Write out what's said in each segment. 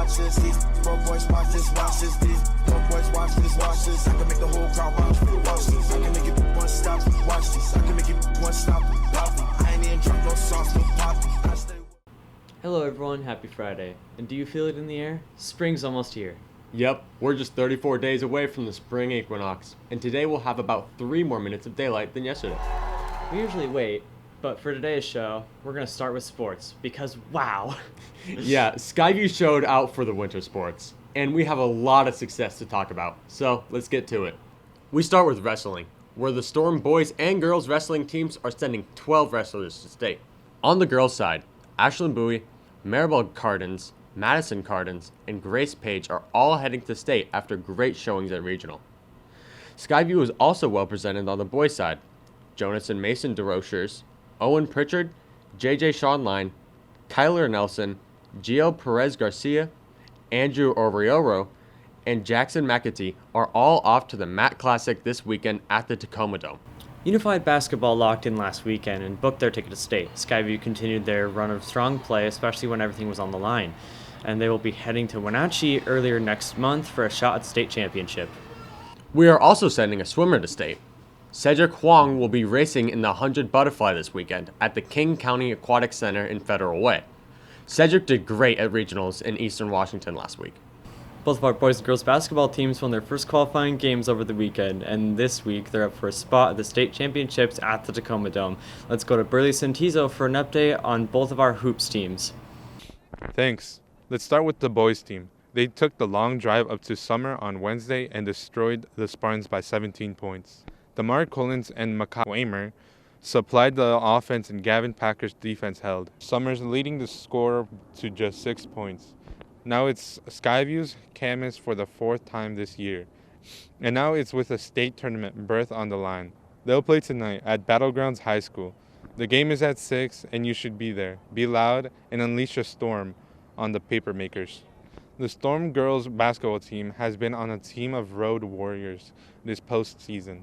watch this. These broke boys watch this, watch this. These broke boys watch this, watch this. I can make the whole crowd watch this. I can make it one stop, watch this. I can make it one stop, pop. I ain't even drunk no sauce, no poppy. I stay. Hello everyone, happy Friday. And do you feel it in the air? Spring's almost here. Yep, we're just 34 days away from the spring equinox, and today we'll have about 3 more minutes of daylight than yesterday. We usually wait, but for today's show, we're going to start with sports, because wow! Yeah, Skyview showed out for the winter sports, and we have a lot of success to talk about, so let's get to it. We start with wrestling, where the Storm boys and girls wrestling teams are sending 12 wrestlers to state. On the girls' side, Ashlyn Bowie, Maribel Cardins, Madison Cardins, and Grace Page are all heading to state after great showings at regional. Skyview is also well presented on the boys' side. Jonas and Mason DeRochers, Owen Pritchard, JJ Schonline, Kyler Nelson, Gio Perez Garcia, Andrew Orioro, and Jackson McAtee are all off to the MAT Classic this weekend at the Tacoma Dome. Unified Basketball locked in last weekend and booked their ticket to state. Skyview continued their run of strong play, especially when everything was on the line. And they will be heading to Wenatchee earlier next month for a shot at state championship. We are also sending a swimmer to state. Cedric Huang will be racing in the 100 butterfly this weekend at the King County Aquatic Center in Federal Way. Cedric did great at regionals in Eastern Washington last week. Both of our boys and girls basketball teams won their first qualifying games over the weekend, and this week they're up for a spot at the state championships at the Tacoma Dome. Let's go to Burley Santizo for an update on both of our hoops teams. Thanks. Let's start with the boys team. They took the long drive up to Summer on Wednesday and destroyed the Spartans by 17 points. Damar Collins and Makai Wamer supplied the offense and Gavin Packer's defense held. Summer's leading the score to just 6 points. Now it's Skyview's Camas for the 4th time this year. And now it's with a state tournament berth on the line. They'll play tonight at Battlegrounds High School. The game is at 6 and you should be there. Be loud and unleash a storm on the Papermakers. The Storm girls basketball team has been on a team of road warriors this postseason.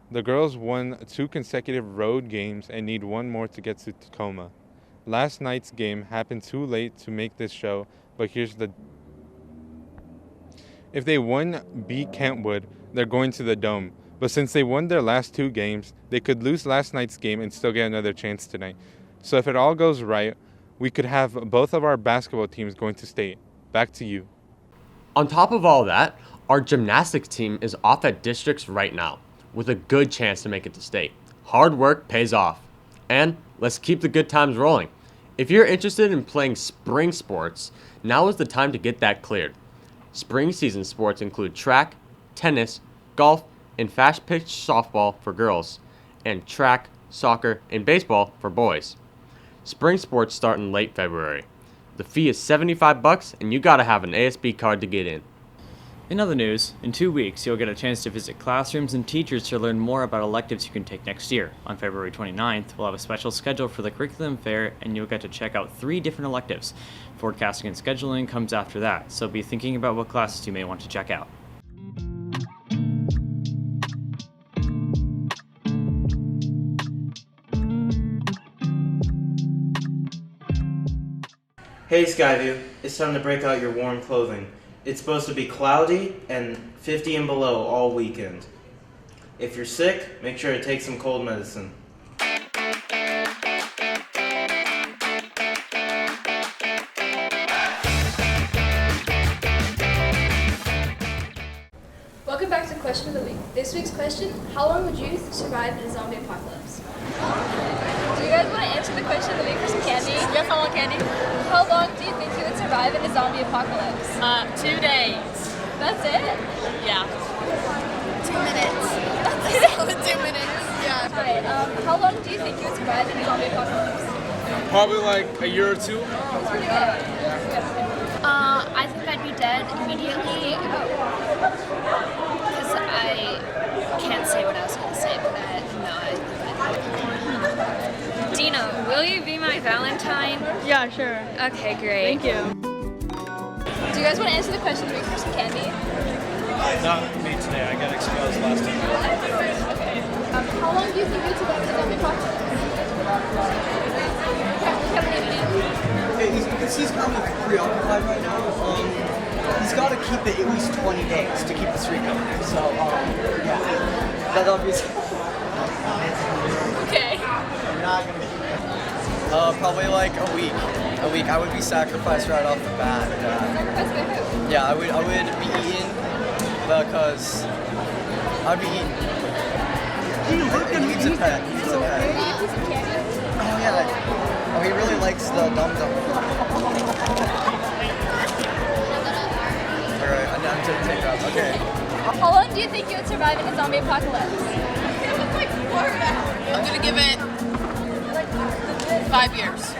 The girls won 2 consecutive road games and need 1 more to get to Tacoma. Last night's game happened too late to make this show, but if they beat Kentwood, they're going to the Dome. But since they won their last 2 games, they could lose last night's game and still get another chance tonight. So if it all goes right, we could have both of our basketball teams going to state. Back to you. On top of all that, our gymnastics team is off at districts right now, with a good chance to make it to state. Hard work pays off. And let's keep the good times rolling. If you're interested in playing spring sports, now is the time to get that cleared. Spring season sports include track, tennis, golf, and fast-pitch softball for girls, and track, soccer, and baseball for boys. Spring sports start in late February. The fee is $75 and you gotta have an ASB card to get in. In other news, in 2 weeks, you'll get a chance to visit classrooms and teachers to learn more about electives you can take next year. On February 29th, we'll have a special schedule for the curriculum fair, and you'll get to check out 3 different electives. Forecasting and scheduling comes after that, so be thinking about what classes you may want to check out. Hey Skyview, it's time to break out your warm clothing. It's supposed to be cloudy and 50 and below all weekend. If you're sick, make sure to take some cold medicine. Welcome back to Question of the Week. This week's question, how long would you survive in a zombie apocalypse? Do you guys want to answer the question of the week for some candy? Yes, I want candy. How long do you think you would survive in a zombie apocalypse? 2 days. That's it? Yeah. 2 minutes. That's a solid 2 minutes. Yeah. Alright, how long do you think you would survive in a zombie apocalypse? Probably like a year or 2. That's pretty good. I think I'd be dead immediately because I can't say what I was going to say, but no, Dina, will you be my Valentine? Yeah, sure. Okay, great. Thank you. Do you guys want to answer the question of the week for some candy? Not me today. I got exposed last time. Okay. How long do you think you'd survive in a zombie apocalypse? okay, you can see he's kind of preoccupied right now. He's got to keep it at least 20 days to keep the streak going. So, yeah, that obviously. Okay. I'm not gonna keep it. Probably like a week. I would be sacrificed right off the bat. Sacrificed by who? Yeah, I would be eaten because I'd be eaten. He needs a pet. He needs a pet. Maybe a piece of candy? Oh yeah. Oh, he really likes the dum dum. Alright, I'm gonna take that. Okay. How long do you think you would survive in a zombie apocalypse? I'm gonna give it 5 years.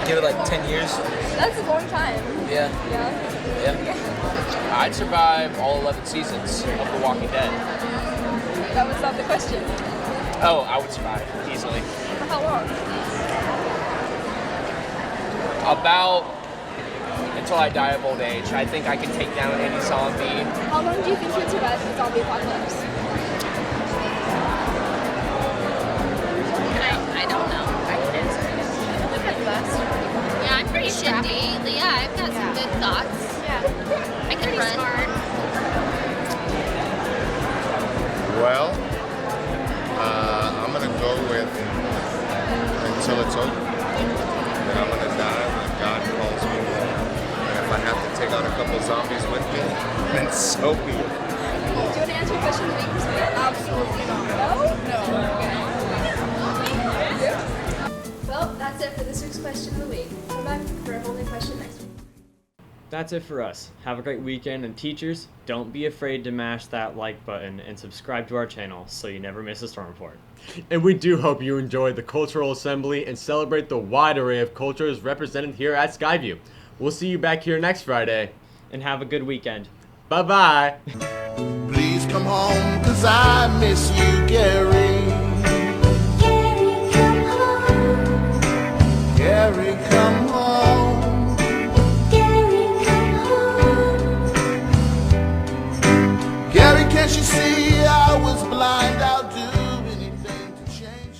Give it like 10 years. That's a long time. Yeah. Yeah. I'd survive all 11 seasons of The Walking Dead. That was not the question. Oh, I would survive easily. For how long? About until I die of old age. I think I can take down any zombie. How long do you think you would survive in a zombie apocalypse? I don't know. I can answer this. Live like less. Yeah, I'm pretty shifty. Yeah, I've got some good thoughts. Yeah. I can run. Smart. Well, I'm gonna go with until it's over. And I'm gonna die when God calls me home. And if I have to take out a couple zombies with me, then so be it. Do you want to answer your question of the week, Christina? Absolutely not. No? Well, that's it for this week's question of the week. Come back for a whole new question next week. That's it for us. Have a great weekend, and teachers, don't be afraid to mash that like button and subscribe to our channel so you never miss a storm report. And we do hope you enjoyed the Cultural Assembly and celebrate the wide array of cultures represented here at Skyview. We'll see you back here next Friday. And have a good weekend. Bye-bye. Please come home, 'cause I miss you, Gary. Gary, come home. Gary, come home. Gary, come home. Gary, can't you see